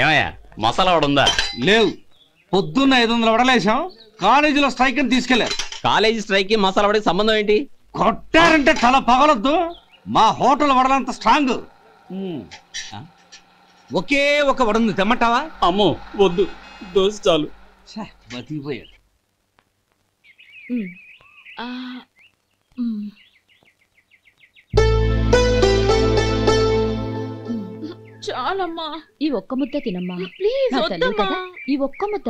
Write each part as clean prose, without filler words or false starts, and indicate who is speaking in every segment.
Speaker 1: ఏమయ్యా మసాలా వడ ఉందా?
Speaker 2: లేవు. పొద్దున్న 500 వడలేసాం, కాలేజీలో స్ట్రైక్ అని తీసుకెళ్లారు.
Speaker 1: కాలేజీ స్ట్రైక్ కి మసాలా వడకి సంబంధం ఏంటి?
Speaker 2: కొట్టారంటే తల పగలొద్దు. మా హోటల్ వడలంత స్ట్రాంగ్. ఒకే ఒక వడ ఉంది, తెమ్మంటావా?
Speaker 1: అమ్మో వద్దు, దోశ చాలు.
Speaker 2: బతికిపోయాడు.
Speaker 3: చాలమ్మా,
Speaker 4: ఈ ఒక్క ముద్ద తినమ్మా
Speaker 3: ప్లీజ్.
Speaker 4: ఈ ఒక్క ముద్ద.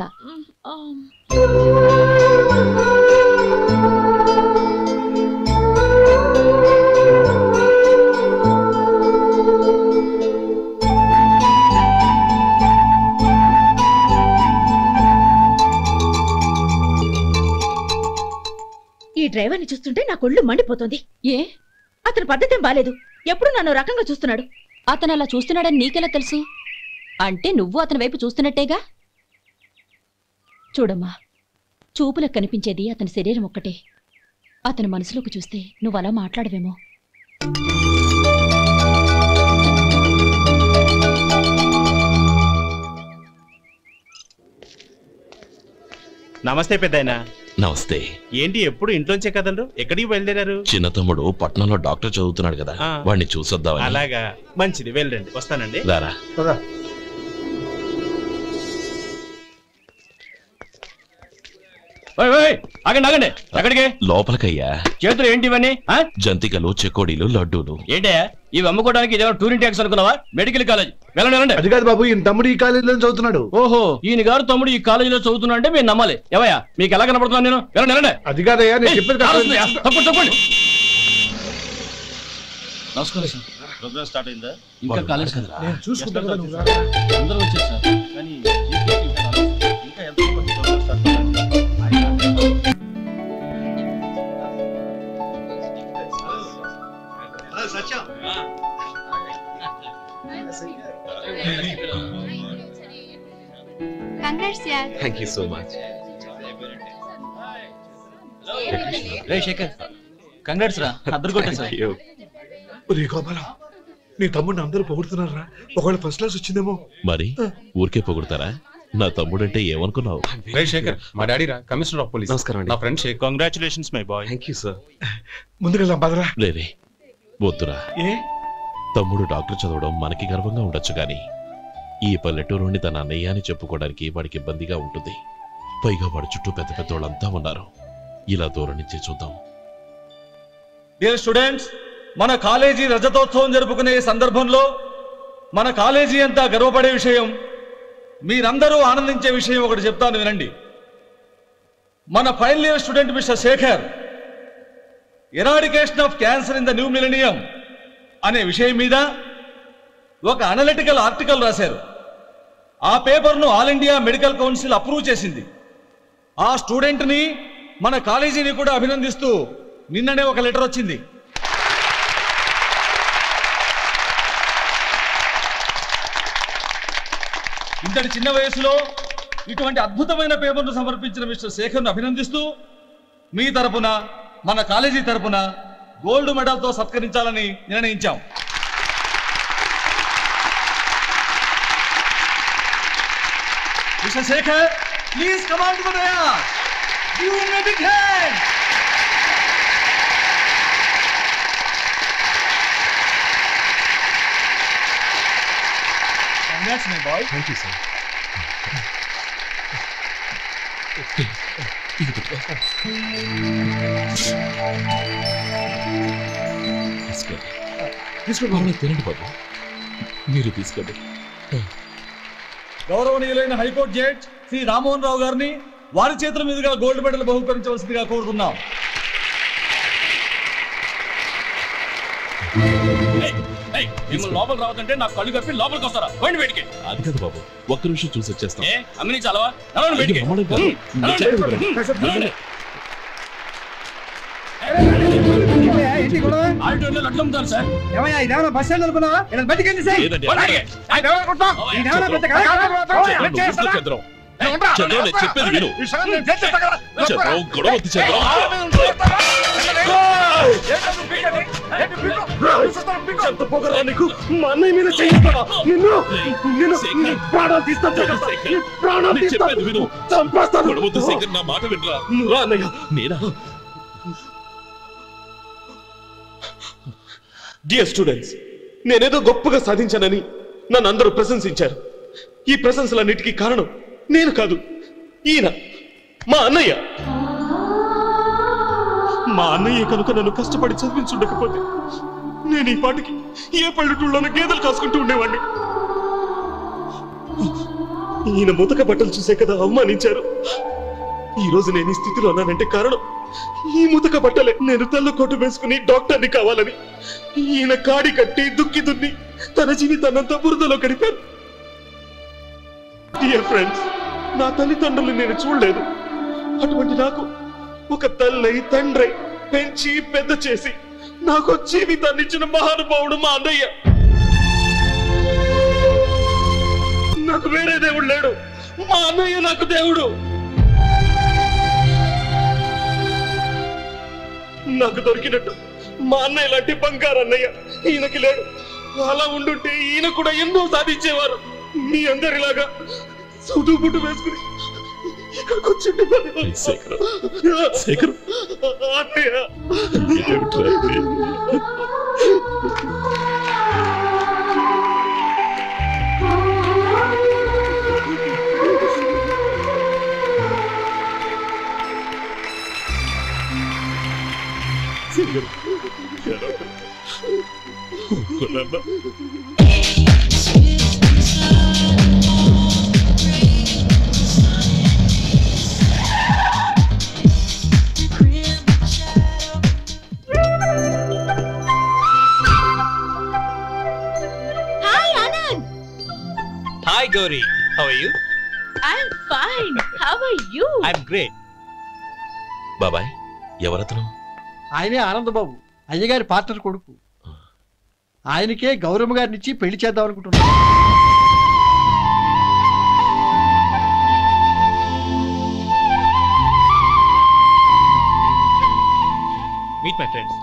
Speaker 3: ఈ డ్రైవర్ని చూస్తుంటే నా కొళ్ళు మండిపోతుంది.
Speaker 4: ఏ
Speaker 3: అతని పద్ధతి బాలేదు. ఎప్పుడు నన్ను రకంగా చూస్తున్నాడు.
Speaker 4: అతను అలా చూస్తున్నాడని నీకెలా తెలుసు? అంటే నువ్వు అతని వైపు చూస్తున్నట్టేగా. చూడమ్మా, చూపులకు కనిపించేది అతని శరీరం ఒక్కటే. అతని మనసులోకి చూస్తే నువ్వు అలా మాట్లాడవేమో.
Speaker 5: నమస్తే పెద్దాయనా.
Speaker 6: నమస్తే.
Speaker 5: ఏంటి ఎప్పుడు ఇంట్లోంచే కదలరు? ఎక్కడికి బయలుదేరారు?
Speaker 6: చిన్న తమ్ముడు పట్నంలో డాక్టర్ చదువుతున్నాడు కదా, వాడిని చూసొద్దాం.
Speaker 5: అలాగా, మంచిది, వెళ్ళండి. వస్తానండి.
Speaker 6: రారా.
Speaker 1: ఆగండి ఆగండి, ఎక్కడికి?
Speaker 6: లోపలికయ్యా.
Speaker 1: చేతులు ఏంటి ఇవన్నీ?
Speaker 6: జంతికలు, చెకోడీలు, లడ్డూలు.
Speaker 1: ఏంటయ్యా ఇవి అమ్ముకోవడానికి? ఇదేమో టూరింగ్ ట్యాక్స్ అనుకున్నావా? Medical college. వెళ్ళండి వెళ్ళండి.
Speaker 7: అది కాదు బాబు, ఈయన తమ్ముడు ఈ కాలేజీలో చదువుతున్నాడు.
Speaker 1: ఓహో, ఈయన గారు తమ్ముడు ఈ కాలేజీలో చదువుతున్నా అంటే మీరు నమ్మాలి. ఏవయ్యా మీకు ఎలా కనపడుతున్నాను నేను? వెళ్ళండి వెళ్ళండి.
Speaker 7: అది కాదయ్యా, నేను చెప్పేది
Speaker 1: తప్పండి.
Speaker 8: నమస్కారం సార్. ప్రోగ్రామ్ స్టార్ట్ అయిందా?
Speaker 1: ఇంకా కాలేజ్ కదా,
Speaker 7: చూసుకుంటాను.
Speaker 8: అందరూ వచ్చారు సార్, కానీ ఇంకా ఎంత ప్రోగ్రామ్ స్టార్ట్ అవ్వాలి.
Speaker 9: Congrats, yaar.
Speaker 6: Thank you so much.
Speaker 8: రే శేఖర్, కంగ్రాట్స్ రా, అద్దరు కొట్టేశావు.
Speaker 7: ఒరే గోపాల, నీ తమ్ముడిని అందరూ పొగుడుతున్నారా? ఒకవేళ ఫస్ట్ క్లాస్ వచ్చిందేమో.
Speaker 6: మరి ఊరికే పొగుడతారా? నా తమ్ముడంటే ఏమనుకున్నావు?
Speaker 10: రే శేఖర్, మా డాడీ రా, కమిషనర్ ఆఫ్ పోలీస్.
Speaker 6: నమస్కారం అండి.
Speaker 10: నా friend Shekhar.
Speaker 5: Congratulations my boy.
Speaker 6: Thank you sir.
Speaker 7: ముందుకెళ్దాం పదరా.
Speaker 6: లేరే వద్దురా.
Speaker 7: ఏ
Speaker 6: తమ్ముడు డాక్టర్ చదవడం మనకి గర్వంగా ఉండొచ్చు, కానీ ఈ పల్లెటూరుని తన అన్నయ్య అని చెప్పుకోవడానికి వాడికి ఇబ్బందిగా ఉంటుంది. పైగా వాడి చుట్టూ పెద్ద పెద్ద వాళ్ళంతా ఉన్నారు. ఇలా దూరం నుంచి చూద్దాం.
Speaker 8: డియర్ స్టూడెంట్స్, మన కాలేజీ రజతోత్సవం జరుపుకునే సందర్భంలో మన కాలేజీ అంతా గర్వపడే విషయం, మీరందరూ ఆనందించే విషయం ఒకటి చెప్తాను వినండి. మన final year student mister Shekhar eradication of cancer in the new millennium అనే విషయం మీద ఒక అనలిటికల్ ఆర్టికల్ రాశారు. ఆ పేపర్ను all India medical council approve చేసింది. ఆ స్టూడెంట్ని, మన కాలేజీని కూడా అభినందిస్తూ నిన్ననే ఒక లెటర్ వచ్చింది. ఇంతటి చిన్న వయసులో ఇటువంటి అద్భుతమైన పేపర్ను సమర్పించిన మిస్టర్ శేఖర్ను అభినందిస్తూ మీ తరపున, మన కాలేజీ తరపున గోల్డ్ మెడల్తో సత్కరించాలని నిర్ణయించాం. Mister Shekhar, please come on to the dais. Give him a big hand. Congrats, my boy.
Speaker 6: Thank you, sir. తినండి బాబు, మీరు తీసుకోండి.
Speaker 8: గౌరవనీయులైన హైకోర్టు జడ్జ్ శ్రీ రామ్మోహన్ రావు గారిని వారి చేతుల మీదుగా గోల్డ్ మెడల్ బహుకరించవలసిందిగా కోరుతున్నాం.
Speaker 1: లోపల రావద్దంటే నాకు కళ్ళు కప్పి లోపలికి వస్తారా? పోయింది బయటికి.
Speaker 6: అది కాదు బాబు, ఒక్క నిమిషం చూసి వచ్చేస్తాం.
Speaker 1: అమ్మిని చాలవా?
Speaker 2: అట్లమ్ముతారు సార్. ఏమయ్యా ఇదేమన్నా బస్ స్టాండ్ అనుకున్నావా? ఇలా బయటికి వెళ్ళి సార్.
Speaker 6: చెప్పేది విను. గొడవ
Speaker 7: నీకు మా అన్నయ్య మీద చేయిస్తావా? నిన్ను నిన్ను ప్రాణాలు తీస్తాను, ప్రాణాలు తీస్తాను, చంపేస్తాను.
Speaker 6: నా మాట వినరా.
Speaker 7: రా అన్నయ్య.
Speaker 6: నేనా?
Speaker 7: డియర్ స్టూడెంట్స్, నేనేదో గొప్పగా సాధించానని నన్ను అందరూ ప్రశంసించారు. ఈ ప్రశంసలన్నిటికీ కారణం నేను కాదు, ఈయన మా అన్నయ్య. మా అన్నయ్య కనుక నన్ను కష్టపడి చదివించుండకపోతే నేను ఈ పాటికి ఏ పల్లెటూళ్ళలో గేదెలు కాసుకుంటూ ఉండేవాడిని. ఈయన ముతక బట్టలు చూసే కదా అవమానించారు. ఈ రోజు నేను ఈ స్థితిలో ఉన్నానంటే కారణం ఈ ముతక బట్టలే. నేను తెల్ల కోటు వేసుకుని డాక్టర్ని కావాలని ఈయన కాడి కట్టి దుక్కి దున్ని తన జీవితాన్నంతా బురదలో గడిపారు. డియర్ ఫ్రెండ్స్, నా తల్లిదండ్రులు నేను చూడలేదు. అటువంటి నాకు ఒక తల్లి తండ్రి పెంచి పెద్ద చేసి నాకు జీవితాన్ని ఇచ్చిన మహానుభావుడు మా అన్నయ్య. నాకు వేరే దేవుడు లేడు, మా అన్నయ్య నాకు దేవుడు. నాకు దొరికినట్టు మా అన్నయ్య లాంటి బంగారు అన్నయ్య ఈయనకి లేడు. అలా ఉండుంటే ఈయన కూడా ఎన్నో సాధించేవారు. మీ అందరిలాగా సూటు బుట్టు వేసుకుని ఇక్కడికి వచ్చింది అన్నయ్య.
Speaker 5: Hi Gauri, how are you?
Speaker 3: I'm fine. How are you?
Speaker 5: I'm great.
Speaker 6: బాబాయ్, ఎవరతను?
Speaker 2: ఆయనే ఆనందబాబు, అయ్యగారి పార్ట్నర్ కొడుకు. ఆయనకే గౌరమ్మ గారిని ఇచ్చి పెళ్లి చేద్దాం అనుకుంటున్నాను.
Speaker 5: Meet my friends.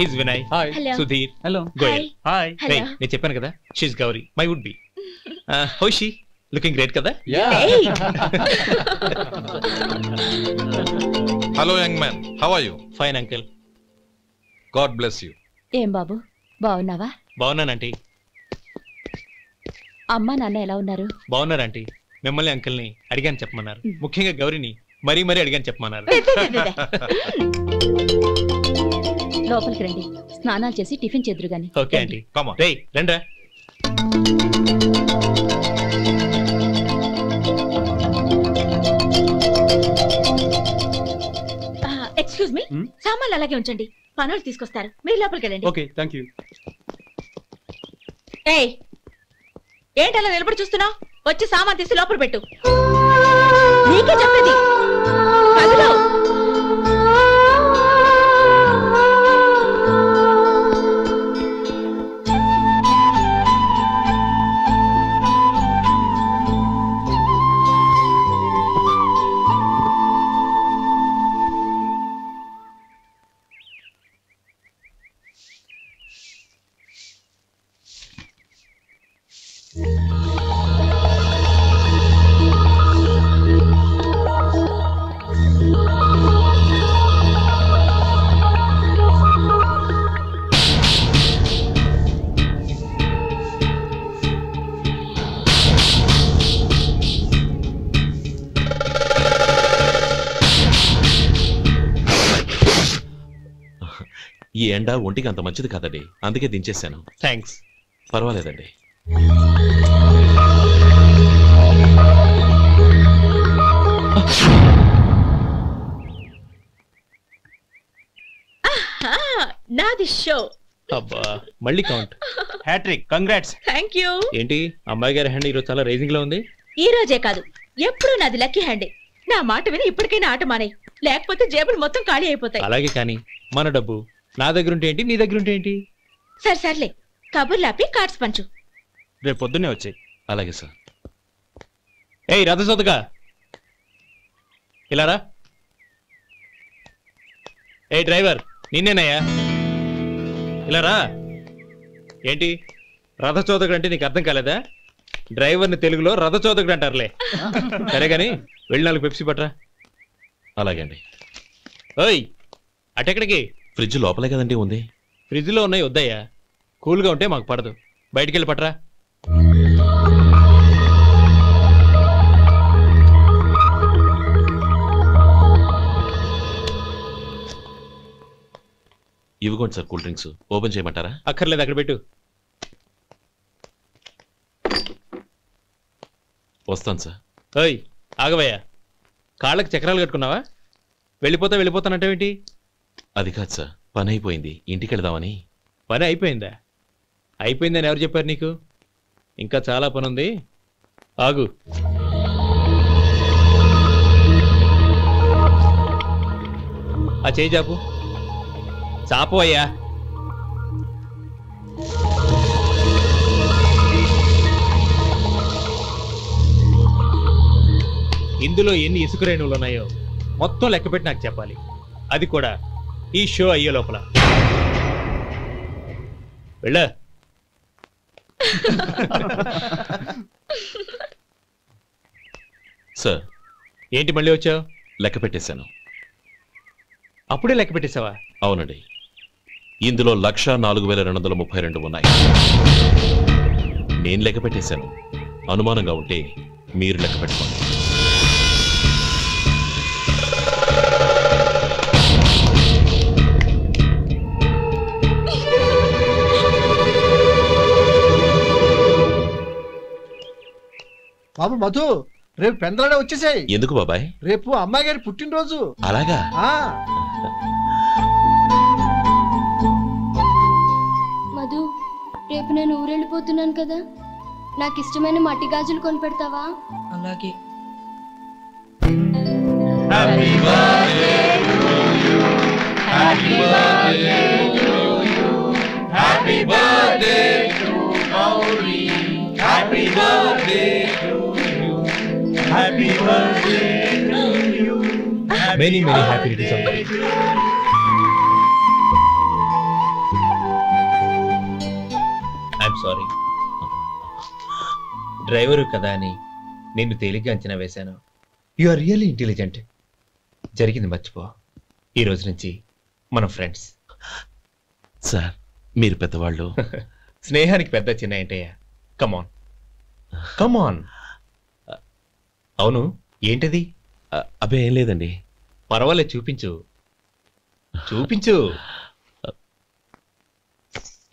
Speaker 5: He's Vinay.
Speaker 10: Hi.
Speaker 3: Hello.
Speaker 5: Sudhir.
Speaker 10: Hello.
Speaker 5: Goyal.
Speaker 3: Hi.
Speaker 5: Hey,
Speaker 3: Hello.
Speaker 5: నేను చెప్పాను కదా, she's Gauri, my would be. How is she? Looking great కదా?
Speaker 10: Yeah.
Speaker 3: Hey.
Speaker 10: Hello, young man. How are you?
Speaker 5: Fine uncle.
Speaker 10: God bless you.
Speaker 4: ఏం బాబు, బాగున్నావా?
Speaker 5: బాగున్నానంటీ.
Speaker 4: అమ్మా నాన్న ఎలా ఉన్నారు?
Speaker 5: బాగున్నారు ఆంటీ. మిమ్మల్ని అంకుల్ని అడిగాను చెప్పమన్నారు. ముఖ్యంగా గౌరిని మరీ మరీ అడిగాను చెప్పమన్నారు.
Speaker 4: లోపలికి రండి, స్నానాలు చేసి టిఫిన్ చేద్దురు గాని.
Speaker 5: Okay aunty. రేయ్ రండ్రా.
Speaker 3: ఎక్స్క్యూజ్ మీ, సామాన్లు అలాగే ఉంచండి, పనులు తీసుకొస్తారు. మీరు లోపలికి వెళ్ళండి.
Speaker 10: Okay, thank you.
Speaker 3: ఏయ్, ఏంటి అలా నిలబడి చూస్తున్నావు? వచ్చి సామాన్ తీసి లోపల పెట్టు. నీకే చెప్పేది. కదులు.
Speaker 6: ఈ ఎండ ఒంటికి అంత మంచిది కాదండి, అందుకే దించేశాను.
Speaker 5: థ్యాంక్స్.
Speaker 6: పర్వాలేదండి.
Speaker 3: నాది షో.
Speaker 5: అబ్బా, మళ్ళీ count. Hat trick. Congrats.
Speaker 3: Thank you.
Speaker 5: ఏంటి అమ్మాయి గారి హ్యాండ్ ఈరోజు చాలా రేజింగ్ లో ఉంది?
Speaker 3: ఈ రోజే కాదు, ఎప్పుడు నాది లక్కీ హ్యాండే. నా మాట విని ఇప్పటికైనా ఆట మానే, లేకపోతే జేబులు మొత్తం ఖాళీ అయిపోతాయి.
Speaker 5: అలాగే కానీ మన డబ్బు నా దగ్గర ఉంటే ఏంటి, నీ దగ్గర ఉంటే ఏంటి?
Speaker 3: సరే సర్లే, కబుర్లు ఆపి కార్డ్స్ పంచు.
Speaker 5: రేపు పొద్దున్నే వచ్చాయి.
Speaker 6: అలాగే సార్.
Speaker 5: ఏయ్ రథసోదగా, ఇలా రా. ఏ డ్రైవర్, నిన్నేనయ్యా. ఇలా రా. ఏంటి రథచోదకుడు అంటే నీకు అర్థం కాలేదా? డ్రైవర్ని తెలుగులో రథచోదకుడు అంటారులే. సరే గాని వెళ్ళి 4 పెప్సీ పట్రా.
Speaker 6: అలాగే అండి.
Speaker 5: ఓయ్ అటెక్కడికి?
Speaker 6: ఫ్రిడ్జ్ లోపలే కదండి ఉంది.
Speaker 5: ఫ్రిడ్జ్లో ఉన్నాయి వద్దయ్యా, కూల్గా ఉంటే మాకు పడదు. బయటికి వెళ్ళి పట్రా.
Speaker 6: ఇవ్వకోండి సార్ కూల్ డ్రింక్స్. ఓపెన్ చేయమంటారా?
Speaker 5: అక్కర్లేదు, అక్కడ పెట్టు.
Speaker 6: వస్తాను సార్.
Speaker 5: ఓయ్ ఆగవయ్యా, కాళ్ళకి చక్రాలు కట్టుకున్నావా? వెళ్ళిపోతానంటావేంటి?
Speaker 6: అది కాదు సార్, పని అయిపోయింది, ఇంటికి వెళదామని.
Speaker 5: పని అయిపోయిందా? అయిపోయిందని ఎవరు చెప్పారు నీకు? ఇంకా చాలా పని ఉంది, ఆగు. ఆ చేయి చాపు. చాపు అయ్యా. ఇందులో ఎన్ని ఇసుక రేణువులు ఉన్నాయో మొత్తం లెక్కపెట్టి నాకు చెప్పాలి. అది కూడా ఈ షో అయ్యే లోపల. వెళ్ళ.
Speaker 6: సార్
Speaker 5: ఏంటి మళ్ళీ వచ్చావు?
Speaker 6: లెక్క పెట్టేశాను.
Speaker 5: అప్పుడే లెక్క పెట్టేశావా?
Speaker 6: అవునండి. ఇందులో 1,04,232 ఉన్నాయి. నేను లెక్క పెట్టేశాను. అనుమానంగా ఉంటే మీరు లెక్క పెట్టుకోండి.
Speaker 2: బాబు మధు, రేపు పెందలాడే వచ్చేసాయి.
Speaker 6: ఎందుకు బాబాయ్?
Speaker 2: రేపు అమ్మాయి గారి పుట్టినరోజు.
Speaker 6: అలాగా?
Speaker 9: మధు, రేపు నేను ఊరెళ్ళిపోతున్నాను కదా, నాకు ఇష్టమైన మట్టి గాజులు కొనిపెడతావా?
Speaker 3: అలాగే.
Speaker 5: Many happy returns of the day. I'm sorry. Driver కదా అని నేను తేలిగ్గా అంచనా వేశాను. You are really intelligent. జరిగింది మర్చిపో. ఈ రోజు నుంచి మనం ఫ్రెండ్స్.
Speaker 6: సార్ మీరు పెద్దవాళ్ళు.
Speaker 5: స్నేహానికి పెద్ద చిన్న ఏంటయ్యా? కమాన్ కమాన్. అవును, ఏంటది?
Speaker 6: అబ్బే ఏం లేదండి.
Speaker 5: పర్వాలేదు, చూపించు చూపించు.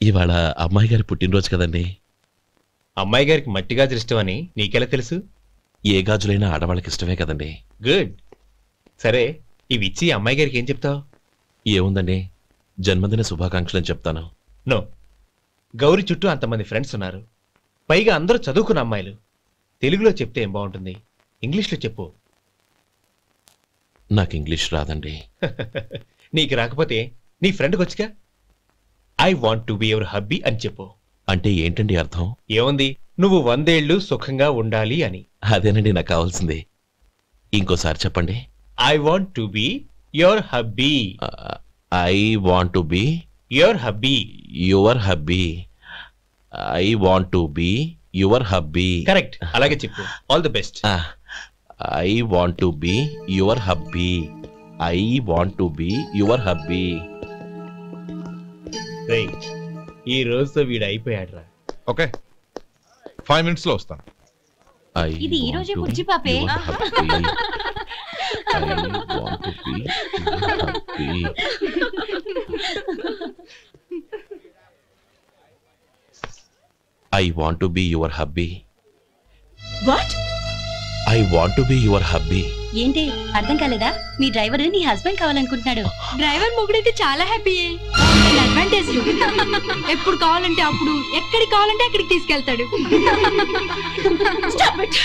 Speaker 6: ఇవాళ అమ్మాయి గారి పుట్టినరోజు కదండి.
Speaker 5: అమ్మాయి గారికి మట్టి గాజులు ఇష్టమని నీకెలా తెలుసు?
Speaker 6: ఏ గాజులైనా ఆడవాళ్ళకి ఇష్టమే కదండి.
Speaker 5: గుడ్. సరే, ఇవి ఇచ్చి అమ్మాయి గారికి ఏం చెప్తావు?
Speaker 6: ఏముందండి, జన్మదిన శుభాకాంక్షలు అని చెప్తాను.
Speaker 5: నో, గౌరీ చుట్టూ అంతమంది ఫ్రెండ్స్ ఉన్నారు, పైగా అందరూ చదువుకున్న అమ్మాయిలు. తెలుగులో చెప్తే ఏం బాగుంటుంది? ఇంగ్లీష్లో చెప్పు.
Speaker 6: నాకు ఇంగ్లీష్ రాదండి.
Speaker 5: నీకు రాకపోతే నీ ఫ్రెండ్కి వచ్చిగా. I want to be your hubby అని చెప్పు.
Speaker 6: అంటే ఏంటండి అర్థం?
Speaker 5: ఏముంది, నువ్వు 100 ఏళ్ళు సుఖంగా ఉండాలి అని.
Speaker 6: అదేనండి నాకు కావాల్సింది. ఇంకోసారి చెప్పండి.
Speaker 5: I want to be your hubby.
Speaker 6: I want to be
Speaker 5: your hubby.
Speaker 6: Your hubby. I want to be your hubby.
Speaker 5: Correct, అలాగే చెప్పు. All the best.
Speaker 6: I want to be your hubby. I want to be your hubby.
Speaker 5: ఈ రోజుతో వీడు అయిపోయాడు రా.
Speaker 10: Okay, 5 minutes లో వస్తాను.
Speaker 4: ఇది ఈ రోజే పుచ్చి పాపే.
Speaker 6: I want to be your hubby.
Speaker 4: What?
Speaker 6: I want to be your hubby.
Speaker 4: ఏంటి అర్థం కాలేదా? మీ డ్రైవర్ నీ హస్బెండ్ కావాలనుకుంటున్నాడు.
Speaker 9: డ్రైవర్ మొగుడైతే చాలా హ్యాపీయే. అడ్వాంటేజ్ ఎప్పుడు కావాలంటే అప్పుడు, ఎక్కడికి కావాలంటే అక్కడికి తీసుకెళ్తాడు.
Speaker 3: Stop it!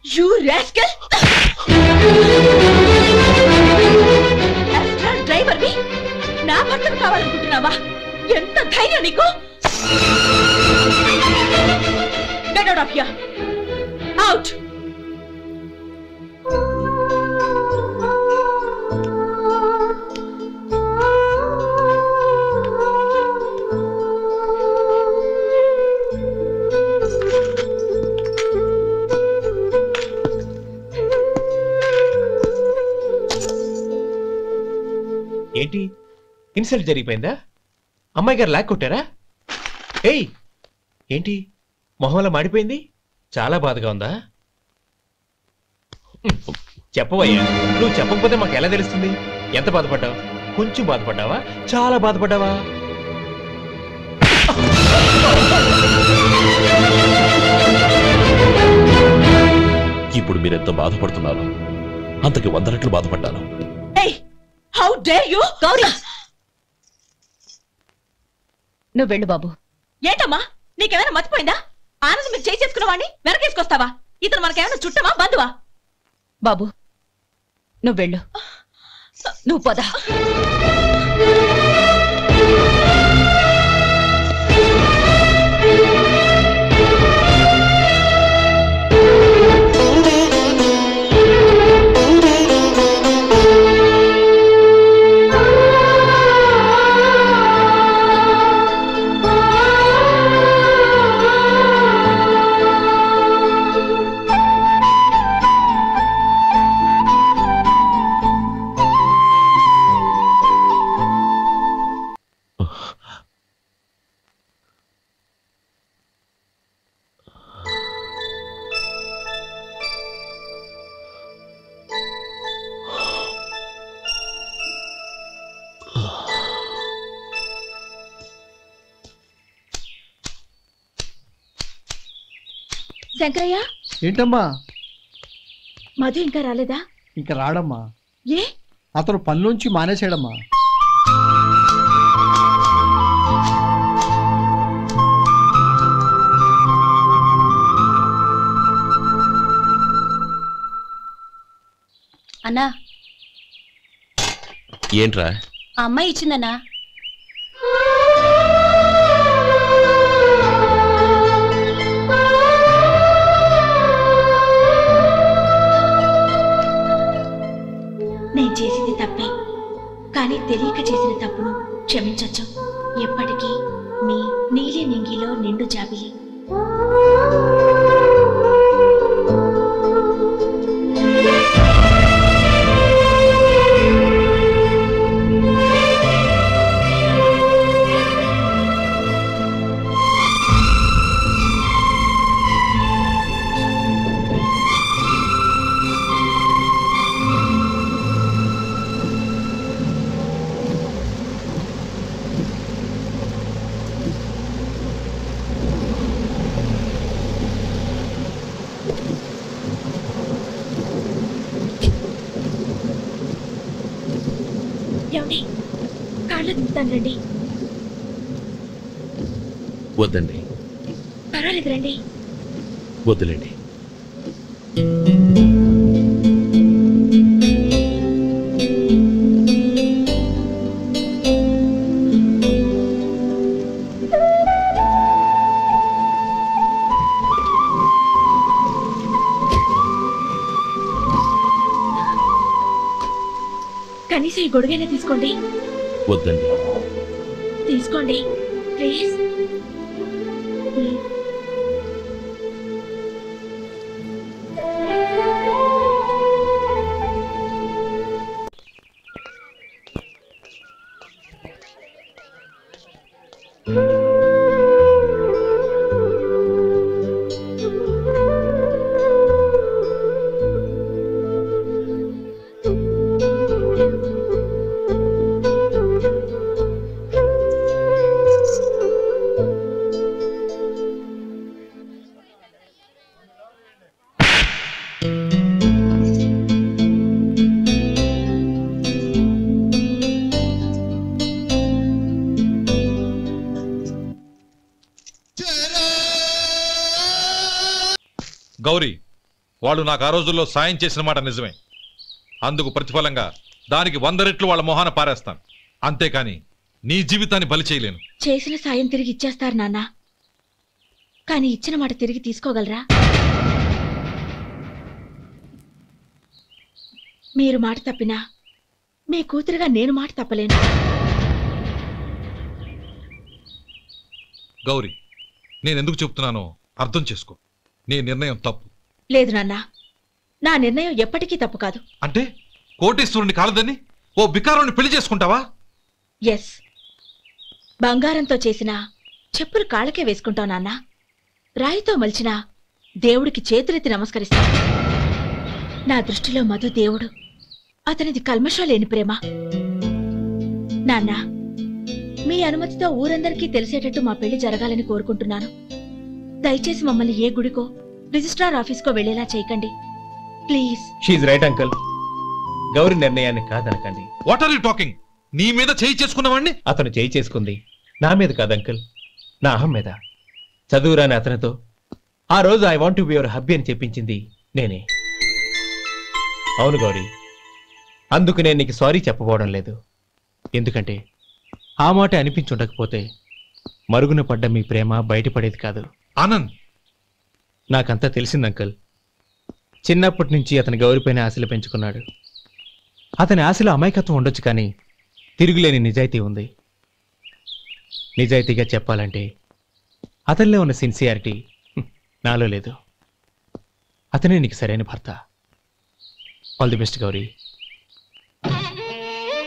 Speaker 3: You rascal! Driver ని నా భర్తను కావాలనుకుంటున్నావా? ఎంత ధైర్యం నీకు? Get out of here! Out!
Speaker 5: ఏంటి ఇన్సల్ట్ జరిగిపోయిందా? అమ్మాయి గారు లాక్ కొట్టారా? ఏయ్ ఏంటి మొహంలో మాడిపోయింది? చాలా బాధగా ఉందా? చెప్పవయ్యా, నువ్వు చెప్పకపోతే మాకు ఎలా తెలుస్తుంది? ఎంత బాధపడ్డావు? కొంచెం బాధపడ్డావా? చాలా బాధపడ్డావా?
Speaker 6: ఇప్పుడు మీరెంత బాధపడుతున్నారు అంతకి 100 రెట్లు బాధపడ్డాను.
Speaker 3: How dare you!
Speaker 4: గౌరీ, నువ్వు వెళ్ళు బాబు.
Speaker 3: ఏంటమ్మా, నీకేమైనా మర్చిపోయిందా? ఆనందం మీరు చేసుకున్న వాడిని వెనకేసుకొస్తావా? ఇతను మనకేమైనా చుట్టమా, బంధువా?
Speaker 4: బాబు నువ్వు వెళ్ళు, నువ్వు పద.
Speaker 3: శంకరయ్య,
Speaker 2: ఏంటమ్మా?
Speaker 3: మధు ఇంకా రాలేదా?
Speaker 2: ఇంకా రాడమ్మా.
Speaker 3: ఏ?
Speaker 2: అతను పనిలోంచి మానేశాడమ్మా.
Speaker 4: అన్నా,
Speaker 6: ఏంట్రా?
Speaker 4: ఆ అమ్మాయి ఇచ్చిందన్నా.
Speaker 3: నేను చేసింది తప్పే, కానీ తెలియక చేసిన తప్పును క్షమించొచ్చు. ఎప్పటికీ మీ నీలి నింగిలో నిండు జాబిలి. కాళ్ళు దింపుతాను రండి.
Speaker 6: వద్దండి.
Speaker 3: పర్వాలేదు రండి.
Speaker 6: వద్దులేండి.
Speaker 3: కనీసం ఈ గొడుగైనా తీసుకోండి.
Speaker 6: వద్దండి.
Speaker 3: తీసుకోండి ప్లీజ్.
Speaker 10: గౌరీ, వాళ్ళు నాకు ఆ రోజుల్లో సాయం చేసిన మాట నిజమే. అందుకు ప్రతిఫలంగా దానికి 100 రెట్లు వాళ్ళ మొహాన పారేస్తాను. అంతేకాని నీ జీవితాన్ని బలి చేయలేను.
Speaker 3: చేసిన సాయం తిరిగి ఇచ్చేస్తారు నాన్న, కానీ ఇచ్చిన మాట తిరిగి తీసుకోగలరా? మీరు మాట తప్పినా మీ కూతురుగా నేను మాట తప్పలేను.
Speaker 10: గౌరీ, నేనెందుకు చెప్తున్నానో అర్థం చేసుకో. నీ నిర్ణయం తప్పు.
Speaker 3: లేదు నాన్న, నా నిర్ణయం ఎప్పటికీ తప్పు కాదు.
Speaker 10: అంటే కోటేశ్వరుని కాలదని ఓ బికారాన్ని పెళ్లి చేసుకుంటావా?
Speaker 3: ఎస్, బంగారంతో చేసిన చెప్పులు కాళ్ళకే వేసుకుంటావు నాన్న. రాయితో మలిచిన దేవుడికి చేతులెత్తి నమస్కరిస్తాను. నా దృష్టిలో మధు దేవుడు, అతనిది కల్మషం లేని ప్రేమ. నాన్న, మీ అనుమతితో ఊరందరికీ తెలిసేటట్టు మా పెళ్లి జరగాలని కోరుకుంటున్నాను. దయచేసి మమ్మల్ని ఏ గుడికో రిజిస్ట్రార్ ఆఫీస్కో వెళ్లేలా చేయకండి ప్లీజ్.
Speaker 5: షీఈ్ రైట్ అంకుల్. గౌరీ నిర్ణయాన్ని కాదనకండి.
Speaker 10: What are you talking? నీ మీద చేయి చేసుకున్నవాడిని
Speaker 5: అతను చేయి చేసుకుంది నా మీద కాదు అంకుల్, నా అహం మీద. చదువురాని అతనితో ఆ రోజు I want to be your hubby అని చెప్పించింది నేనే. అవును గౌరీ, అందుకు నేను నీకు సారీ చెప్పబోవడం లేదు. ఎందుకంటే ఆ మాట అనిపించుండకపోతే మరుగున పడ్డ మీ ప్రేమ బయటపడేది కాదు.
Speaker 10: ఆనంద్,
Speaker 5: నాకంతా తెలిసింది అంకుల్. చిన్నప్పటి నుంచి అతని గౌరీపైన ఆశలు పెంచుకున్నాడు. అతని ఆశలో అమాయకత్వం ఉండొచ్చు, కానీ తిరుగులేని నిజాయితీ ఉంది. నిజాయితీగా చెప్పాలంటే అతనిలో ఉన్న సిన్సియారిటీ నాలో లేదు. అతనే నీకు సరైన భర్త. All the best Gauri.